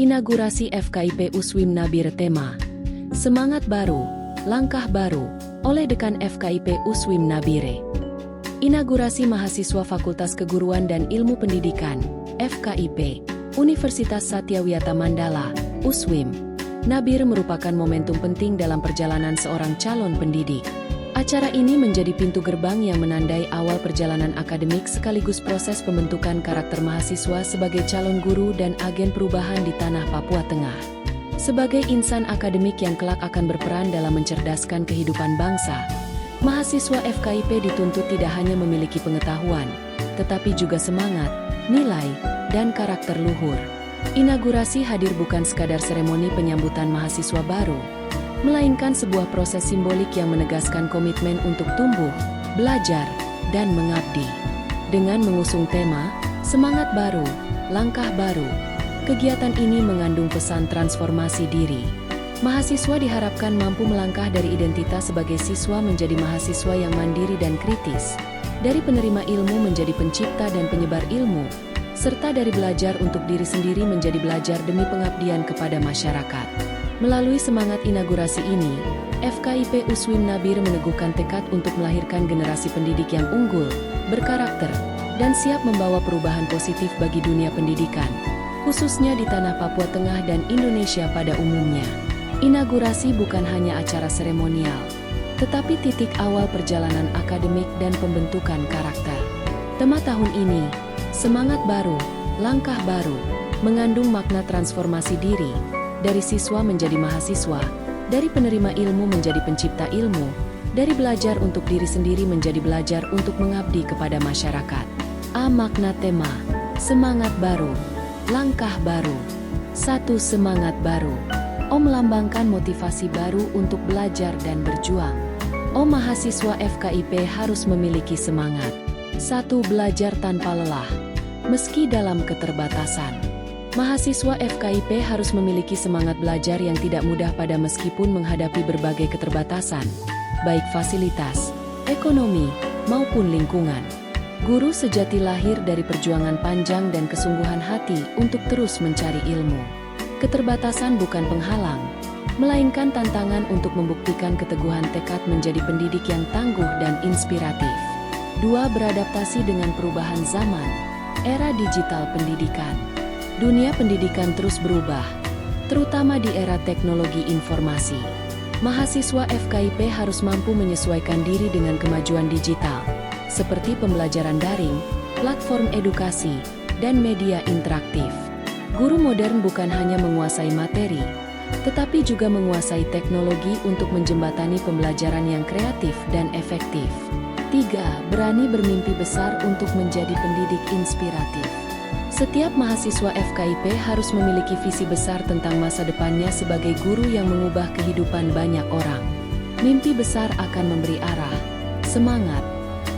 Inaugurasi FKIP USWIM Nabire tema Semangat Baru, Langkah Baru, oleh Dekan FKIP USWIM Nabire. Inaugurasi mahasiswa Fakultas Keguruan dan Ilmu Pendidikan, FKIP, Universitas Satyawiyata Mandala, USWIM. Nabire merupakan momentum penting dalam perjalanan seorang calon pendidik. Acara ini menjadi pintu gerbang yang menandai awal perjalanan akademik sekaligus proses pembentukan karakter mahasiswa sebagai calon guru dan agen perubahan di tanah Papua Tengah. Sebagai insan akademik yang kelak akan berperan dalam mencerdaskan kehidupan bangsa, mahasiswa FKIP dituntut tidak hanya memiliki pengetahuan, tetapi juga semangat, nilai, dan karakter luhur. Inaugurasi hadir bukan sekadar seremoni penyambutan mahasiswa baru, melainkan sebuah proses simbolik yang menegaskan komitmen untuk tumbuh, belajar, dan mengabdi. Dengan mengusung tema, Semangat Baru, Langkah Baru, kegiatan ini mengandung pesan transformasi diri. Mahasiswa diharapkan mampu melangkah dari identitas sebagai siswa menjadi mahasiswa yang mandiri dan kritis, dari penerima ilmu menjadi pencipta dan penyebar ilmu, serta dari belajar untuk diri sendiri menjadi belajar demi pengabdian kepada masyarakat. Melalui semangat inaugurasi ini, FKIP USWIM Nabire meneguhkan tekad untuk melahirkan generasi pendidik yang unggul, berkarakter, dan siap membawa perubahan positif bagi dunia pendidikan, khususnya di tanah Papua Tengah dan Indonesia pada umumnya. Inaugurasi bukan hanya acara seremonial, tetapi titik awal perjalanan akademik dan pembentukan karakter. Tema tahun ini, Semangat Baru, Langkah Baru, mengandung makna transformasi diri, dari siswa menjadi mahasiswa, dari penerima ilmu menjadi pencipta ilmu, dari belajar untuk diri sendiri menjadi belajar untuk mengabdi kepada masyarakat. Makna tema, Semangat Baru, Langkah Baru. 1. Semangat baru. Melambangkan motivasi baru untuk belajar dan berjuang. Mahasiswa FKIP harus memiliki semangat. 1. Belajar tanpa lelah, meski dalam keterbatasan. Mahasiswa FKIP harus memiliki semangat belajar yang tidak mudah pada meskipun menghadapi berbagai keterbatasan, baik fasilitas, ekonomi, maupun lingkungan. Guru sejati lahir dari perjuangan panjang dan kesungguhan hati untuk terus mencari ilmu. Keterbatasan bukan penghalang, melainkan tantangan untuk membuktikan keteguhan tekad menjadi pendidik yang tangguh dan inspiratif. 2. Beradaptasi dengan perubahan zaman, era digital pendidikan. Dunia pendidikan terus berubah, terutama di era teknologi informasi. Mahasiswa FKIP harus mampu menyesuaikan diri dengan kemajuan digital, seperti pembelajaran daring, platform edukasi, dan media interaktif. Guru modern bukan hanya menguasai materi, tetapi juga menguasai teknologi untuk menjembatani pembelajaran yang kreatif dan efektif. 3. Berani bermimpi besar untuk menjadi pendidik inspiratif. Setiap mahasiswa FKIP harus memiliki visi besar tentang masa depannya sebagai guru yang mengubah kehidupan banyak orang. Mimpi besar akan memberi arah, semangat,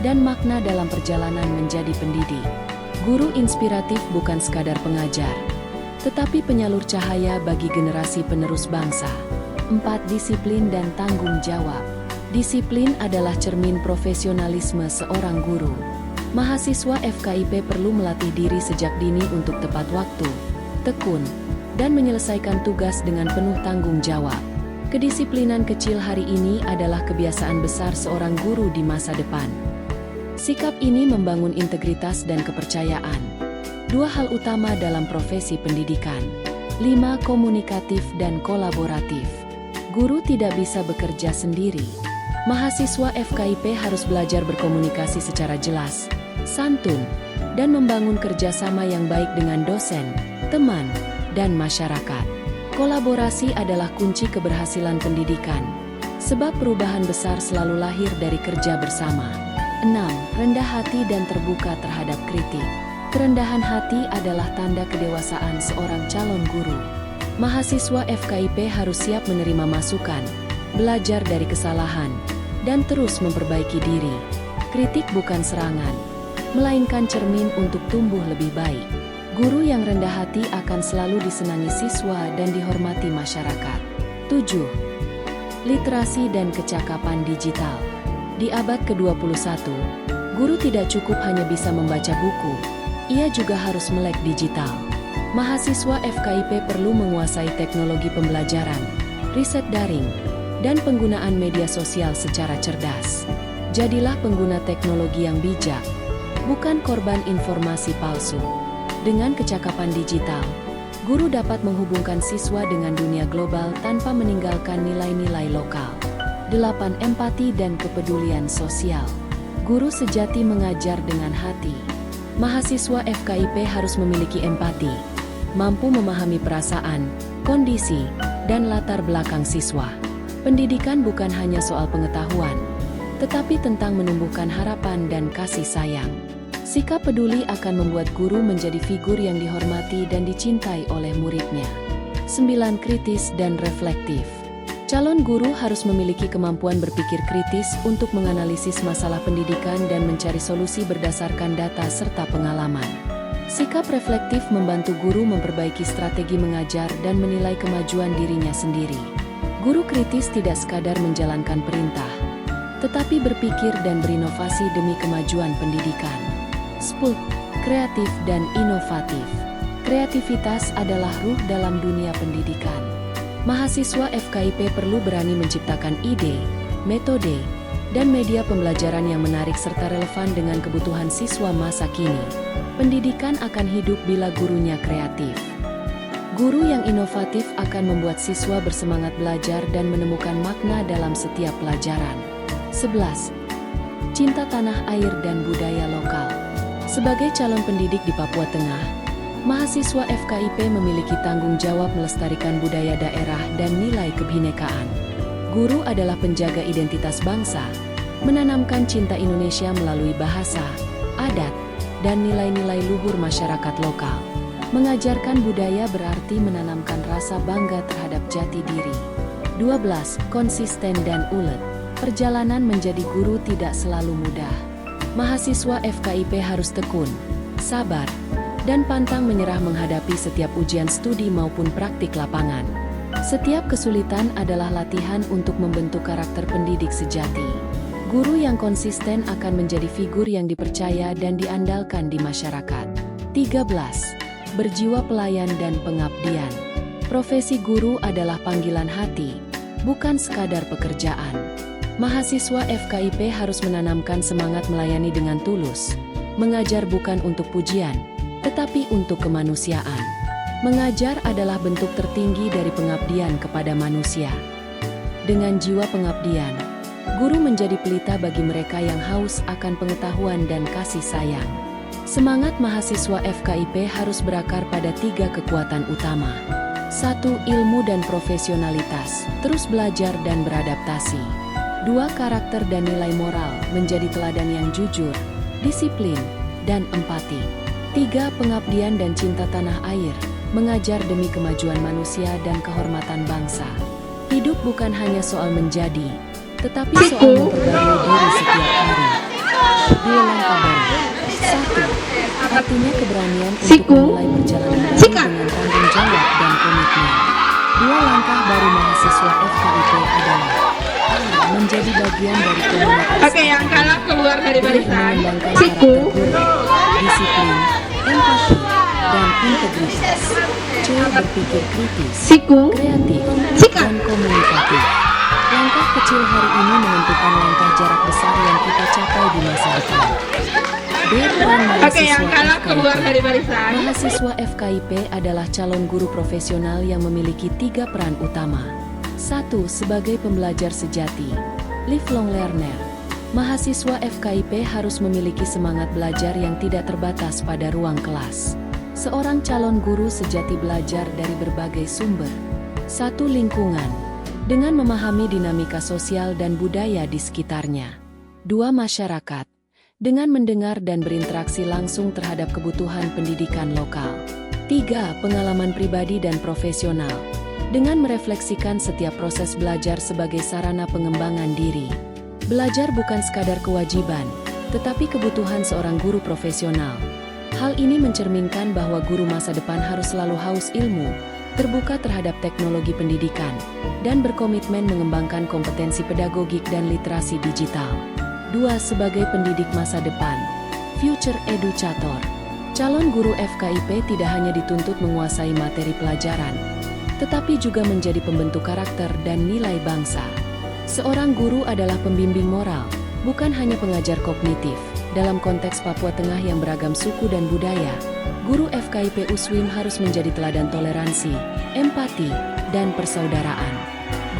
dan makna dalam perjalanan menjadi pendidik. Guru inspiratif bukan sekadar pengajar, tetapi penyalur cahaya bagi generasi penerus bangsa. 4. Disiplin dan tanggung jawab. Disiplin adalah cermin profesionalisme seorang guru. Mahasiswa FKIP perlu melatih diri sejak dini untuk tepat waktu, tekun, dan menyelesaikan tugas dengan penuh tanggung jawab. Kedisiplinan kecil hari ini adalah kebiasaan besar seorang guru di masa depan. Sikap ini membangun integritas dan kepercayaan, dua hal utama dalam profesi pendidikan. 5. Komunikatif dan kolaboratif. Guru tidak bisa bekerja sendiri. Mahasiswa FKIP harus belajar berkomunikasi secara jelas, santun, dan membangun kerjasama yang baik dengan dosen, teman, dan masyarakat. Kolaborasi adalah kunci keberhasilan pendidikan, sebab perubahan besar selalu lahir dari kerja bersama. 6. Rendah hati dan terbuka terhadap kritik. Kerendahan hati adalah tanda kedewasaan seorang calon guru. Mahasiswa FKIP harus siap menerima masukan, belajar dari kesalahan, dan terus memperbaiki diri. Kritik bukan serangan, melainkan cermin untuk tumbuh lebih baik. Guru yang rendah hati akan selalu disenangi siswa dan dihormati masyarakat. 7. Literasi dan kecakapan digital. Di abad ke-21, guru tidak cukup hanya bisa membaca buku, ia juga harus melek digital. Mahasiswa FKIP perlu menguasai teknologi pembelajaran, riset daring, dan penggunaan media sosial secara cerdas. Jadilah pengguna teknologi yang bijak, bukan korban informasi palsu. Dengan kecakapan digital, guru dapat menghubungkan siswa dengan dunia global tanpa meninggalkan nilai-nilai lokal. 8. Empati dan kepedulian sosial. Guru sejati mengajar dengan hati. Mahasiswa FKIP harus memiliki empati, mampu memahami perasaan, kondisi, dan latar belakang siswa. Pendidikan bukan hanya soal pengetahuan, tetapi tentang menumbuhkan harapan dan kasih sayang. Sikap peduli akan membuat guru menjadi figur yang dihormati dan dicintai oleh muridnya. 9. Kritis dan reflektif. Calon guru harus memiliki kemampuan berpikir kritis untuk menganalisis masalah pendidikan dan mencari solusi berdasarkan data serta pengalaman. Sikap reflektif membantu guru memperbaiki strategi mengajar dan menilai kemajuan dirinya sendiri. Guru kritis tidak sekadar menjalankan perintah, tetapi berpikir dan berinovasi demi kemajuan pendidikan. 10. Kreatif dan inovatif. Kreativitas adalah ruh dalam dunia pendidikan. Mahasiswa FKIP perlu berani menciptakan ide, metode, dan media pembelajaran yang menarik serta relevan dengan kebutuhan siswa masa kini. Pendidikan akan hidup bila gurunya kreatif. Guru yang inovatif akan membuat siswa bersemangat belajar dan menemukan makna dalam setiap pelajaran. 11. Cinta tanah air dan budaya lokal. Sebagai calon pendidik di Papua Tengah, mahasiswa FKIP memiliki tanggung jawab melestarikan budaya daerah dan nilai kebinekaan. Guru adalah penjaga identitas bangsa, menanamkan cinta Indonesia melalui bahasa, adat, dan nilai-nilai luhur masyarakat lokal. Mengajarkan budaya berarti menanamkan rasa bangga terhadap jati diri. 12. Konsisten dan ulet. Perjalanan menjadi guru tidak selalu mudah. Mahasiswa FKIP harus tekun, sabar, dan pantang menyerah menghadapi setiap ujian studi maupun praktik lapangan. Setiap kesulitan adalah latihan untuk membentuk karakter pendidik sejati. Guru yang konsisten akan menjadi figur yang dipercaya dan diandalkan di masyarakat. 13. Berjiwa pelayan dan pengabdian. Profesi guru adalah panggilan hati, bukan sekadar pekerjaan. Mahasiswa FKIP harus menanamkan semangat melayani dengan tulus, mengajar bukan untuk pujian, tetapi untuk kemanusiaan. Mengajar adalah bentuk tertinggi dari pengabdian kepada manusia. Dengan jiwa pengabdian, guru menjadi pelita bagi mereka yang haus akan pengetahuan dan kasih sayang. Semangat mahasiswa FKIP harus berakar pada 3 kekuatan utama. 1. Ilmu dan profesionalitas, terus belajar dan beradaptasi. 2. Karakter dan nilai moral, menjadi teladan yang jujur, disiplin, dan empati. 3. Pengabdian dan cinta tanah air, mengajar demi kemajuan manusia dan kehormatan bangsa. Hidup bukan hanya soal menjadi, tetapi soal memperbarui diri setiap hari. 2 langkah baru. 1. Artinya keberanian untuk memulai perjalanan baru dengan tanggung jawab dan komitmen. 2 langkah baru mahasiswa FKIP adalah menjadi bagian dari komunitas. Oke, yang kalah keluar dari barisan. Siku, disiplin, empati, dan integritas. C. Berpikir kritis, kreatif, dan komunikatif. Langkah kecil hari ini menentukan langkah jarak besar yang kita capai di masa depan. D. Peran mahasiswa FKIP. Mahasiswa FKIP adalah calon guru profesional yang memiliki 3 peran utama. 1. Sebagai pembelajar sejati, lifelong learner. Mahasiswa FKIP harus memiliki semangat belajar yang tidak terbatas pada ruang kelas. Seorang calon guru sejati belajar dari berbagai sumber. 1. Lingkungan, dengan memahami dinamika sosial dan budaya di sekitarnya. 2. Masyarakat, dengan mendengar dan berinteraksi langsung terhadap kebutuhan pendidikan lokal. 3. Pengalaman pribadi dan profesional, dengan merefleksikan setiap proses belajar sebagai sarana pengembangan diri. Belajar bukan sekadar kewajiban, tetapi kebutuhan seorang guru profesional. Hal ini mencerminkan bahwa guru masa depan harus selalu haus ilmu, terbuka terhadap teknologi pendidikan, dan berkomitmen mengembangkan kompetensi pedagogik dan literasi digital. 2. Sebagai pendidik masa depan, future educator. Calon guru FKIP tidak hanya dituntut menguasai materi pelajaran, tetapi juga menjadi pembentuk karakter dan nilai bangsa. Seorang guru adalah pembimbing moral, bukan hanya pengajar kognitif. Dalam konteks Papua Tengah yang beragam suku dan budaya, guru FKIP USWIM harus menjadi teladan toleransi, empati, dan persaudaraan.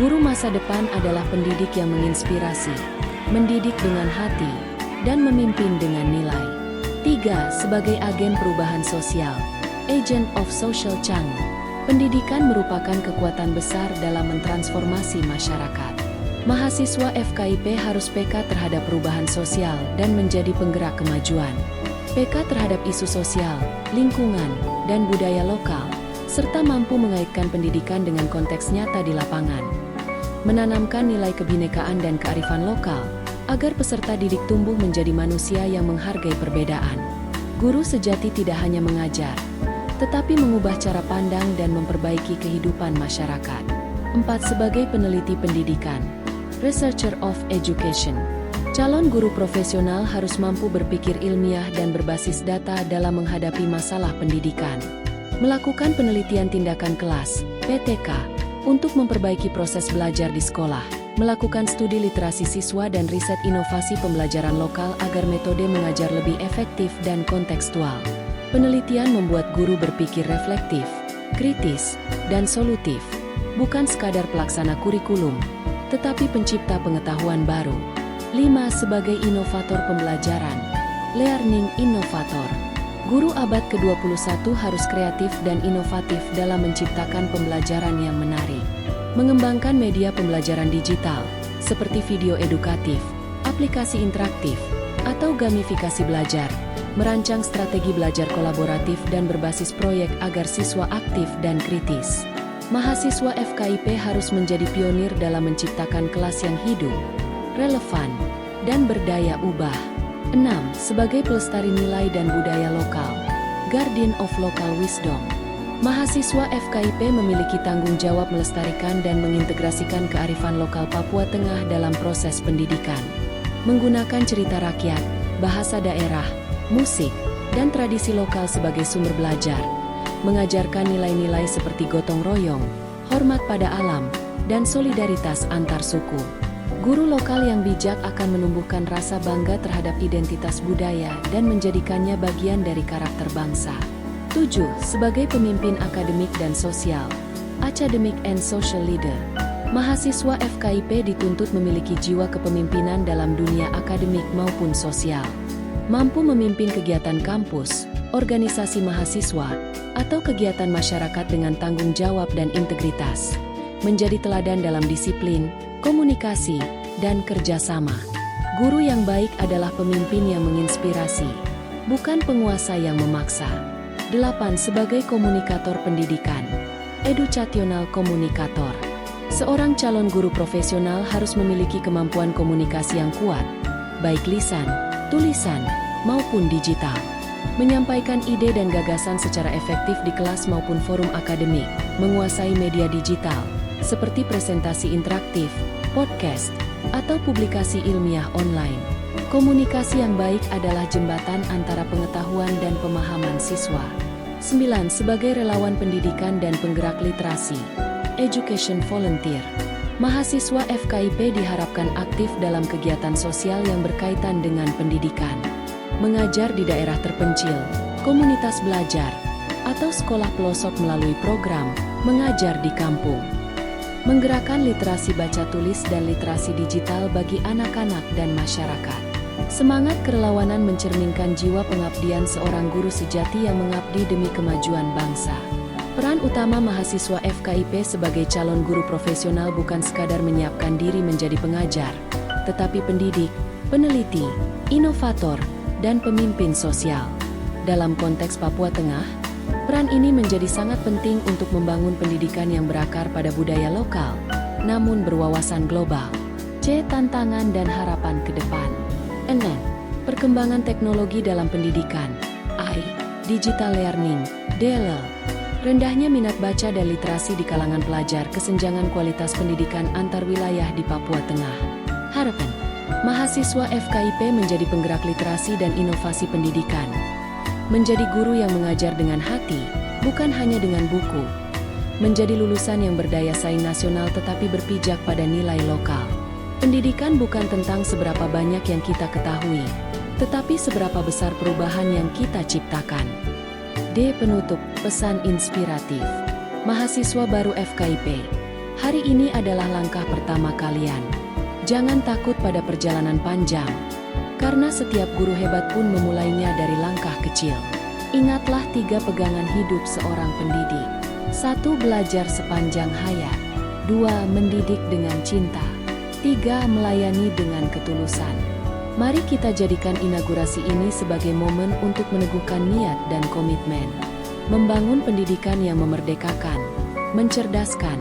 Guru masa depan adalah pendidik yang menginspirasi, mendidik dengan hati, dan memimpin dengan nilai. 3. Sebagai agen perubahan sosial, agent of social change. Pendidikan merupakan kekuatan besar dalam mentransformasi masyarakat. Mahasiswa FKIP harus peka terhadap perubahan sosial dan menjadi penggerak kemajuan. Peka terhadap isu sosial, lingkungan, dan budaya lokal, serta mampu mengaitkan pendidikan dengan konteks nyata di lapangan. Menanamkan nilai kebinekaan dan kearifan lokal, agar peserta didik tumbuh menjadi manusia yang menghargai perbedaan. Guru sejati tidak hanya mengajar, tetapi mengubah cara pandang dan memperbaiki kehidupan masyarakat. 4. Sebagai peneliti pendidikan, researcher of education. Calon guru profesional harus mampu berpikir ilmiah dan berbasis data dalam menghadapi masalah pendidikan. Melakukan penelitian tindakan kelas, PTK, untuk memperbaiki proses belajar di sekolah. Melakukan studi literasi siswa dan riset inovasi pembelajaran lokal agar metode mengajar lebih efektif dan kontekstual. Penelitian membuat guru berpikir reflektif, kritis, dan solutif, bukan sekadar pelaksana kurikulum, tetapi pencipta pengetahuan baru. 5. Sebagai inovator pembelajaran, learning innovator. Guru abad ke-21 harus kreatif dan inovatif dalam menciptakan pembelajaran yang menarik. Mengembangkan media pembelajaran digital, seperti video edukatif, aplikasi interaktif, atau gamifikasi belajar, merancang strategi belajar kolaboratif dan berbasis proyek agar siswa aktif dan kritis. Mahasiswa FKIP harus menjadi pionir dalam menciptakan kelas yang hidup, relevan, dan berdaya ubah. 6. Sebagai pelestari nilai dan budaya lokal, guardian of local wisdom. Mahasiswa FKIP memiliki tanggung jawab melestarikan dan mengintegrasikan kearifan lokal Papua Tengah dalam proses pendidikan. Menggunakan cerita rakyat, bahasa daerah, musik, dan tradisi lokal sebagai sumber belajar. Mengajarkan nilai-nilai seperti gotong royong, hormat pada alam, dan solidaritas antar suku. Guru lokal yang bijak akan menumbuhkan rasa bangga terhadap identitas budaya dan menjadikannya bagian dari karakter bangsa. 7. Sebagai pemimpin akademik dan sosial, academic and social leader. Mahasiswa FKIP dituntut memiliki jiwa kepemimpinan dalam dunia akademik maupun sosial. Mampu memimpin kegiatan kampus, organisasi mahasiswa, atau kegiatan masyarakat dengan tanggung jawab dan integritas. Menjadi teladan dalam disiplin, komunikasi, dan kerjasama. Guru yang baik adalah pemimpin yang menginspirasi, bukan penguasa yang memaksa. 8. Sebagai komunikator pendidikan, educational communicator. Seorang calon guru profesional harus memiliki kemampuan komunikasi yang kuat, baik lisan, tulisan, maupun digital. Menyampaikan ide dan gagasan secara efektif di kelas maupun forum akademik, menguasai media digital, seperti presentasi interaktif, podcast, atau publikasi ilmiah online. Komunikasi yang baik adalah jembatan antara pengetahuan dan pemahaman siswa. 9. Sebagai relawan pendidikan dan penggerak literasi, education volunteer. Mahasiswa FKIP diharapkan aktif dalam kegiatan sosial yang berkaitan dengan pendidikan. Mengajar di daerah terpencil, komunitas belajar, atau sekolah pelosok melalui program mengajar di kampung. Menggerakkan literasi baca tulis dan literasi digital bagi anak-anak dan masyarakat. Semangat kerelawanan mencerminkan jiwa pengabdian seorang guru sejati yang mengabdi demi kemajuan bangsa. Peran utama mahasiswa FKIP sebagai calon guru profesional bukan sekadar menyiapkan diri menjadi pengajar, tetapi pendidik, peneliti, inovator, dan pemimpin sosial. Dalam konteks Papua Tengah, peran ini menjadi sangat penting untuk membangun pendidikan yang berakar pada budaya lokal, namun berwawasan global. C. Tantangan dan harapan ke depan. 6. Perkembangan teknologi dalam pendidikan, I. Digital learning, DLL. Rendahnya minat baca dan literasi di kalangan pelajar kesenjangan kualitas pendidikan antar wilayah di Papua Tengah. Harapan, mahasiswa FKIP menjadi penggerak literasi dan inovasi pendidikan. Menjadi guru yang mengajar dengan hati, bukan hanya dengan buku. Menjadi lulusan yang berdaya saing nasional tetapi berpijak pada nilai lokal. Pendidikan bukan tentang seberapa banyak yang kita ketahui, tetapi seberapa besar perubahan yang kita ciptakan. D. Penutup, pesan inspiratif. Mahasiswa baru FKIP, hari ini adalah langkah pertama kalian. Jangan takut pada perjalanan panjang, karena setiap guru hebat pun memulainya dari langkah kecil. Ingatlah 3 pegangan hidup seorang pendidik. 1. Belajar sepanjang hayat. 2. Mendidik dengan cinta. 3. Melayani dengan ketulusan. Mari kita jadikan inaugurasi ini sebagai momen untuk meneguhkan niat dan komitmen. Membangun pendidikan yang memerdekakan, mencerdaskan,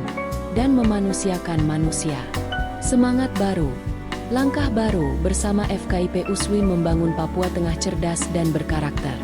dan memanusiakan manusia. Semangat baru, langkah baru bersama FKIP USWIM membangun Papua Tengah cerdas dan berkarakter.